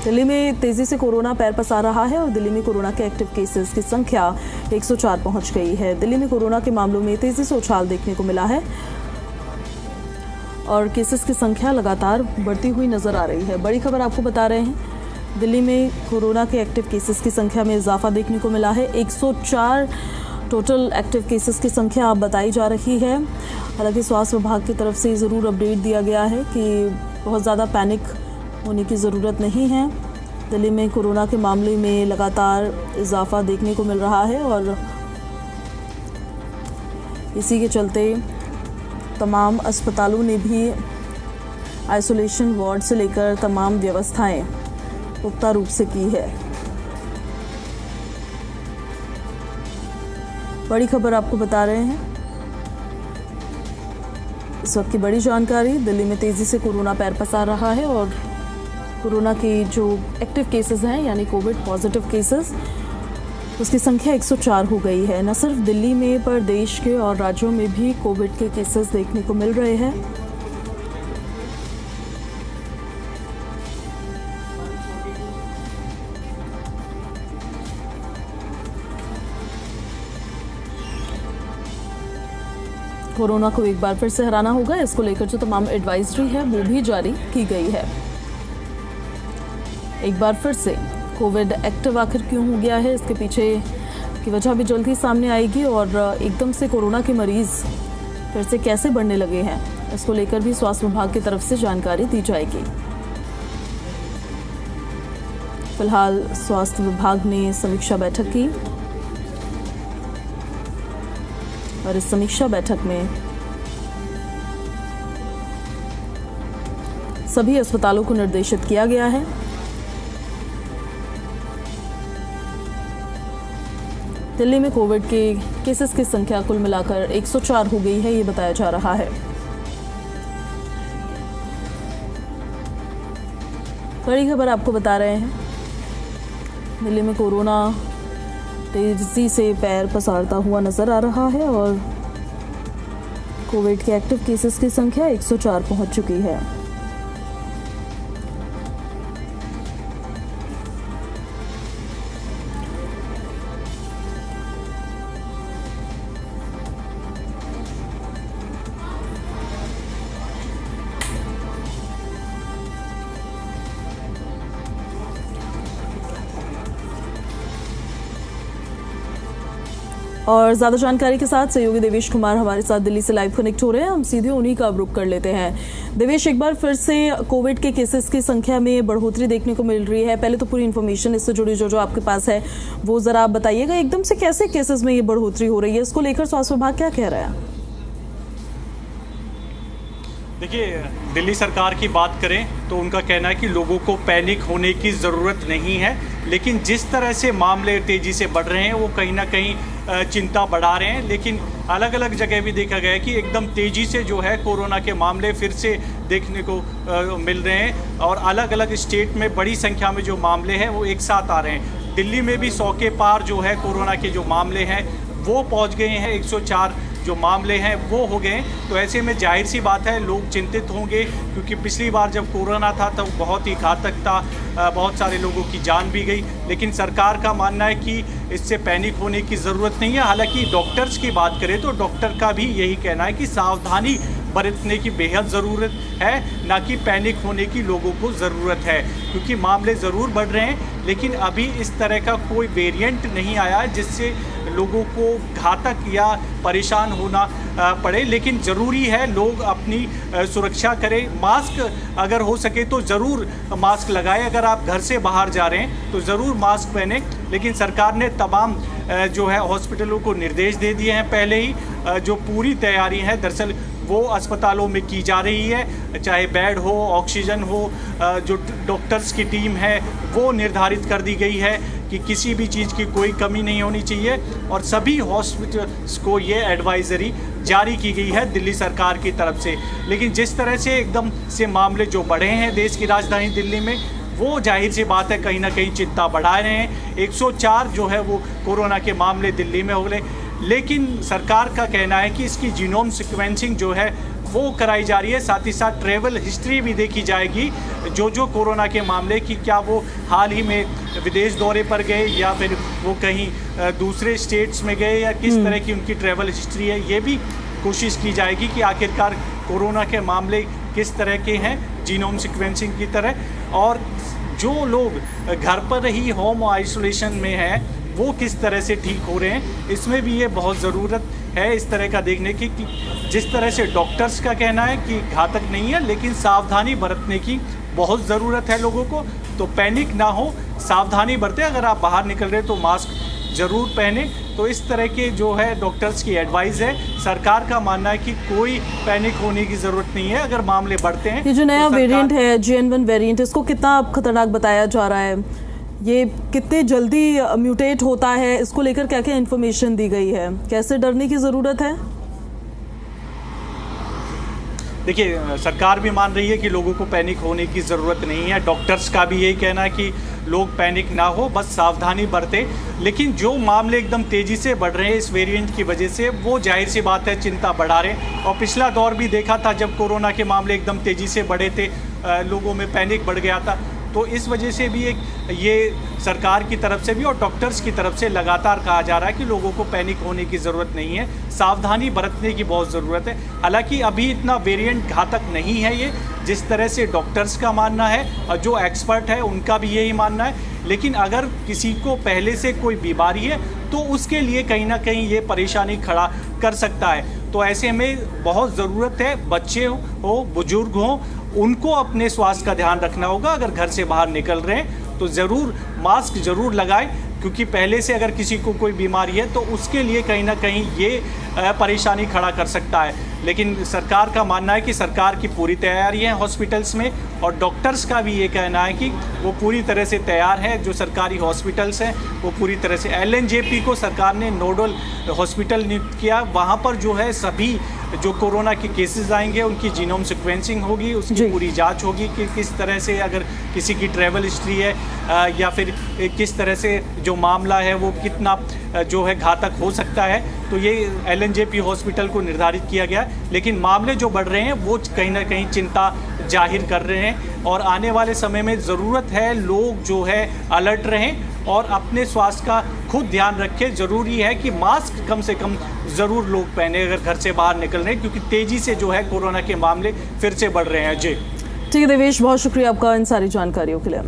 दिल्ली में तेजी से कोरोना पैर पसार रहा है और दिल्ली में कोरोना के एक्टिव केसेस की संख्या 104 पहुंच गई है। दिल्ली में कोरोना के मामलों में तेजी से उछाल देखने को मिला है और केसेस की संख्या लगातार बढ़ती हुई नजर आ रही है। बड़ी खबर आपको बता रहे हैं, दिल्ली में कोरोना के एक्टिव केसेस की संख्या में इजाफा देखने को मिला है। 104 टोटल एक्टिव केसेस की संख्या अब बताई जा रही है। हालांकि स्वास्थ्य विभाग की तरफ से ज़रूर अपडेट दिया गया है कि बहुत ज़्यादा पैनिक होने की ज़रूरत नहीं है। दिल्ली में कोरोना के मामले में लगातार इजाफा देखने को मिल रहा है और इसी के चलते तमाम अस्पतालों ने भी आइसोलेशन वार्ड से लेकर तमाम व्यवस्थाएं पुख्ता रूप से की है। बड़ी खबर आपको बता रहे हैं, इस वक्त की बड़ी जानकारी। दिल्ली में तेजी से कोरोना पैर पसार रहा है और कोरोना के जो एक्टिव केसेस हैं यानी कोविड पॉजिटिव केसेस, उसकी संख्या 104 हो गई है। न सिर्फ दिल्ली में पर देश के और राज्यों में भी कोविड के केसेस देखने को मिल रहे हैं। कोरोना को एक बार फिर से हराना होगा, इसको लेकर जो तमाम एडवाइजरी है वो भी जारी की गई है। एक बार फिर से कोविड एक्टिव आखिर क्यों हो गया है, इसके पीछे की वजह भी जल्द ही सामने आएगी और एकदम से कोरोना के मरीज फिर से कैसे बढ़ने लगे हैं, इसको लेकर भी स्वास्थ्य विभाग की तरफ से जानकारी दी जाएगी। फिलहाल स्वास्थ्य विभाग ने समीक्षा बैठक की और इस समीक्षा बैठक में सभी अस्पतालों को निर्देशित किया गया है दिल्ली में कोविड के केसेस की संख्या कुल मिलाकर 104 हो गई है, ये बताया जा रहा है। बड़ी खबर आपको बता रहे हैं, दिल्ली में कोरोना तेजी से पैर पसारता हुआ नजर आ रहा है और कोविड के एक्टिव केसेस की संख्या 104 पहुंच चुकी है। और ज़्यादा जानकारी के साथ सहयोगी देवेश कुमार हमारे साथ दिल्ली से लाइव कनेक्ट हो रहे हैं। हम सीधे उन्हीं का रुख कर लेते हैं। देवेश, एक बार फिर से कोविड के केसेस की संख्या में बढ़ोतरी देखने को मिल रही है। पहले तो पूरी इन्फॉर्मेशन इससे जुड़ी जो आपके पास है वो ज़रा आप बताइएगा, एकदम से कैसे केसेस में ये बढ़ोतरी हो रही है, इसको लेकर स्वास्थ्य विभाग क्या कह रहा है? देखिए, दिल्ली सरकार की बात करें तो उनका कहना है कि लोगों को पैनिक होने की ज़रूरत नहीं है, लेकिन जिस तरह से मामले तेज़ी से बढ़ रहे हैं वो कहीं ना कहीं चिंता बढ़ा रहे हैं। लेकिन अलग अलग जगह भी देखा गया है कि एकदम तेज़ी से जो है कोरोना के मामले फिर से देखने को मिल रहे हैं और अलग अलग स्टेट में बड़ी संख्या में जो मामले हैं वो एक साथ आ रहे हैं। दिल्ली में भी 100 के पार जो है कोरोना के जो मामले हैं वो पहुंच गए हैं, 104 जो मामले हैं वो हो गए। तो ऐसे में जाहिर सी बात है लोग चिंतित होंगे, क्योंकि पिछली बार जब कोरोना था तब बहुत ही घातक था, बहुत सारे लोगों की जान भी गई। लेकिन सरकार का मानना है कि इससे पैनिक होने की ज़रूरत नहीं है। हालांकि डॉक्टर्स की बात करें तो डॉक्टर का भी यही कहना है कि सावधानी बरतने की बेहद ज़रूरत है, ना कि पैनिक होने की लोगों को ज़रूरत है, क्योंकि मामले ज़रूर बढ़ रहे हैं लेकिन अभी इस तरह का कोई वेरिएंट नहीं आया जिससे लोगों को घातक या परेशान होना पड़े। लेकिन ज़रूरी है लोग अपनी सुरक्षा करें, मास्क अगर हो सके तो ज़रूर मास्क लगाएं। अगर आप घर से बाहर जा रहे हैं तो ज़रूर मास्क पहनें। लेकिन सरकार ने तमाम जो है हॉस्पिटलों को निर्देश दे दिए हैं पहले ही, जो पूरी तैयारी है दरअसल वो अस्पतालों में की जा रही है, चाहे बेड हो, ऑक्सीजन हो, जो डॉक्टर्स की टीम है वो निर्धारित कर दी गई है कि किसी भी चीज़ की कोई कमी नहीं होनी चाहिए। और सभी हॉस्पिटल्स को ये एडवाइजरी जारी की गई है दिल्ली सरकार की तरफ से। लेकिन जिस तरह से एकदम से मामले जो बढ़े हैं देश की राजधानी दिल्ली में, वो जाहिर सी बात है कहीं ना कहीं चिंता बढ़ा रहे हैं। 104 जो है वो कोरोना के मामले दिल्ली में हो गए। लेकिन सरकार का कहना है कि इसकी जीनोम सीक्वेंसिंग जो है वो कराई जा रही है। साथ ही साथ ट्रैवल हिस्ट्री भी देखी जाएगी, जो कोरोना के मामले की, क्या वो हाल ही में विदेश दौरे पर गए या फिर वो कहीं दूसरे स्टेट्स में गए या किस तरह की उनकी ट्रैवल हिस्ट्री है। ये भी कोशिश की जाएगी कि आखिरकार कोरोना के मामले किस तरह के हैं, जीनोम सीक्वेंसिंग की तरह। और जो लोग घर पर ही होम आइसोलेशन में हैं वो किस तरह से ठीक हो रहे हैं, इसमें भी ये बहुत ज़रूरत है इस तरह का देखने की कि जिस तरह से डॉक्टर्स का कहना है कि घातक नहीं है, लेकिन सावधानी बरतने की बहुत ज़रूरत है लोगों को। तो पैनिक ना हो, सावधानी बरतें। अगर आप बाहर निकल रहे हैं तो मास्क ज़रूर पहने। तो इस तरह के जो है डॉक्टर्स की एडवाइस है। सरकार का मानना है कि कोई पैनिक होने की ज़रूरत नहीं है अगर मामले बढ़ते हैं। ये जो नया वेरिएंट है JN.1 वेरिएंट, इसको कितना खतरनाक बताया जा रहा है? ये कितने जल्दी म्यूटेट होता है, इसको लेकर क्या क्या इन्फॉर्मेशन दी गई है? कैसे डरने की ज़रूरत है? देखिए, सरकार भी मान रही है कि लोगों को पैनिक होने की ज़रूरत नहीं है। डॉक्टर्स का भी यही कहना है कि लोग पैनिक ना हो, बस सावधानी बरतें। लेकिन जो मामले एकदम तेज़ी से बढ़ रहे हैं इस वेरिएंट की वजह से, वो जाहिर सी बात है चिंता बढ़ा रहे हैं। और पिछला दौर भी देखा था जब कोरोना के मामले एकदम तेज़ी से बढ़े थे, लोगों में पैनिक बढ़ गया था। तो इस वजह से भी ये सरकार की तरफ से भी और डॉक्टर्स की तरफ से लगातार कहा जा रहा है कि लोगों को पैनिक होने की ज़रूरत नहीं है, सावधानी बरतने की बहुत ज़रूरत है। हालांकि अभी इतना वेरिएंट घातक नहीं है ये, जिस तरह से डॉक्टर्स का मानना है और जो एक्सपर्ट है उनका भी यही मानना है। लेकिन अगर किसी को पहले से कोई बीमारी है तो उसके लिए कहीं ना कहीं ये परेशानी खड़ा कर सकता है। तो ऐसे में बहुत ज़रूरत है, बच्चे हो, बुजुर्ग हो, उनको अपने स्वास्थ्य का ध्यान रखना होगा। अगर घर से बाहर निकल रहे हैं तो ज़रूर मास्क ज़रूर लगाएं, क्योंकि पहले से अगर किसी को कोई बीमारी है तो उसके लिए कहीं ना कहीं ये परेशानी खड़ा कर सकता है। लेकिन सरकार का मानना है कि सरकार की पूरी तैयारी है हॉस्पिटल्स में, और डॉक्टर्स का भी ये कहना है कि वो पूरी तरह से तैयार है। जो सरकारी हॉस्पिटल्स हैं वो पूरी तरह से, LNJP को सरकार ने नोडल हॉस्पिटल नियुक्त किया। वहाँ पर जो है सभी जो कोरोना के केसेस आएंगे उनकी जीनोम सीक्वेंसिंग होगी, उसकी पूरी जांच होगी कि किस तरह से अगर किसी की ट्रैवल हिस्ट्री है या फिर किस तरह से जो मामला है वो कितना जो है घातक हो सकता है। तो ये LNJP हॉस्पिटल को निर्धारित किया गया। लेकिन मामले जो बढ़ रहे हैं वो कहीं ना कहीं चिंता जाहिर कर रहे हैं, और आने वाले समय में ज़रूरत है लोग जो है अलर्ट रहें और अपने स्वास्थ्य का खुद ध्यान रखें। ज़रूरी है कि मास्क कम से कम ज़रूर लोग पहने अगर घर से बाहर निकल रहे हैं, क्योंकि तेज़ी से जो है कोरोना के मामले फिर से बढ़ रहे हैं। जी ठीक है देवेश, बहुत शुक्रिया आपका इन सारी जानकारियों के लिए।